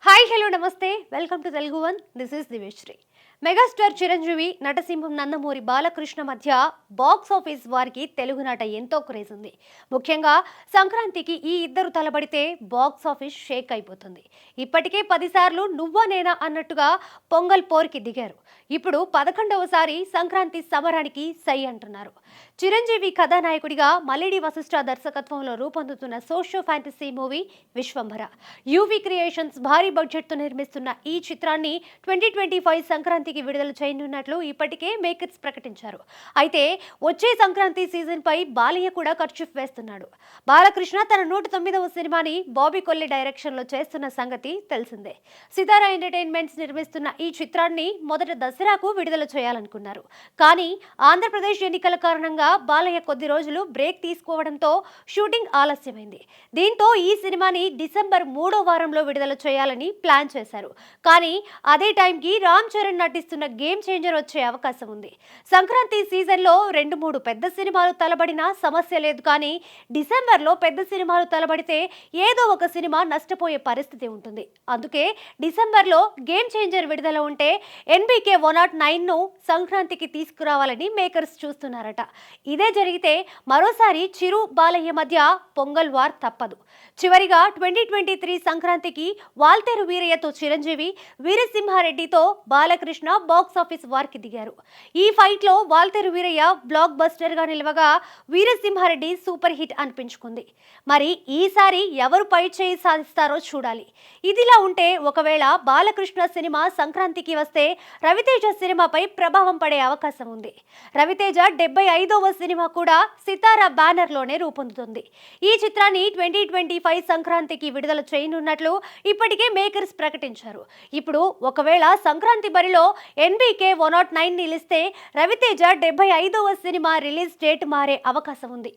Hi hello నమస్తే welcome to Telugu one. This is దివేశ్రీ. Megastar Chiranjeevi నటసింహం Nandamuri Balakrishna మధ్య box office వారికి తెలుగునాట ఎంతో క్రేజ్ ఉంది. ముఖ్యంగా సంక్రాంతికి ఈ ఇద్దరు తలబడితే బాక్స్ ఆఫీస్ షేక్ అయిపోతుంది. ఇప్పటికే 10 సార్లు నువ్వా నేనా అన్నట్టుగా పొంగల్ పోర్కి దిగారు. ఇప్పుడు 11వసారి సంక్రాంతి సమరానికి సై అంటున్నారు. చిరంజీవి కథానాయకుడిగా మల్లిడి వశిష్ఠ దర్శకత్వంలో రూపొందుతున్న socio fantasy movie Vishwambhara. UV creations భారీ బడ్జెట్తో నిర్మిస్తున్న ఈ చిత్రాన్ని 2025 సంక్రాంతికి విడుదల చేయనున్నట్లు ఇప్పటికే మేకర్స్ ప్రకటించారు. అయితే వచ్చే సంక్రాంతి సీజన్ పై బాలయ్య కూడా ఖర్చు వేస్తున్నాడు. బాలకృష్ణ తన 109వ సినిమాని బాబీ కొల్లి డైరెక్షన్ లో చేస్తున్న సంగతి తెలిసిందే. సితారా ఎంటర్టైన్మెంట్స్ నిర్మిస్తున్న ఈ చిత్రాన్ని మొదట దసరాకు విడుదల చేయాలనుకున్నారు. కానీ ఆంధ్రప్రదేశ్ ఎన్నికల కారణంగా బాలయ్య కొద్ది రోజులు బ్రేక్ తీసుకోవడంతో షూటింగ్ ఆలస్యమైంది. దీంతో ఈ సినిమాని డిసెంబర్ 3వ వారంలో విడుదల చేయాలని ప్లాన్ చేశారు. కానీ అదే టైంకి రామ్ చరణ్ నటిస్తున్న గేమ్ చేంజర్ వచ్చే అవకాశం ఉంది. సంక్రాంతి సీజన్లో 2-3 పెద్ద సినిమాలు తలబడినా సమస్య లేదు. కానీ డిసెంబర్లో పెద్ద సినిమాలు తలబడితే ఏదో ఒక సినిమా నష్టపోయే పరిస్థితి ఉంటుంది. అందుకే డిసెంబర్లో గేమ్ చేంజర్ విడుదల ఉంటే ఎన్బీకే 109ను సంక్రాంతికి తీసుకురావాలని మేకర్స్ చూస్తున్నారట. ఇదే జరిగితే మరోసారి చిరు బాలయ్య మధ్య పొంగల్ వార్ తప్పదు. చివరిగా 2023 సంక్రాంతికి వాల్తేరు వీరయ్యతో చిరంజీవి, వీరసింహారెడ్డితో బాలకృష్ణ బాక్స్ ఆఫీస్ వార్కి దిగారు. ఈ ఫైట్ లో వాల్తేరు వీరయ్య బ్లాక్ బస్టర్ గా నిలవగా వీరసింహారెడ్డి సూపర్ హిట్ అనిపించుకుంది. మరి ఈసారి ఎవరు పై చేయి సాధిస్తారో చూడాలి. ఇదిలా ఉంటే ఒకవేళ బాలకృష్ణ సినిమా సంక్రాంతికి వస్తే రవితేజ సినిమాపై ప్రభావం పడే అవకాశం ఉంది. రవితేజ 75వ సినిమా కూడా సితారా బ్యానర్ లోనే రూపొందుతుంది. ఈ చిత్రాన్ని 2025 సంక్రాంతికి విడుదల చేయనున్నట్లు ఇప్పటికే మేకర్స్ ప్రకటించారు. ఇప్పుడు ఒకవేళ సంక్రాంతి బరిలో NBK 109 నిలిస్తే Raviteja 75వ cinema release date మారే అవకాశం ఉంది.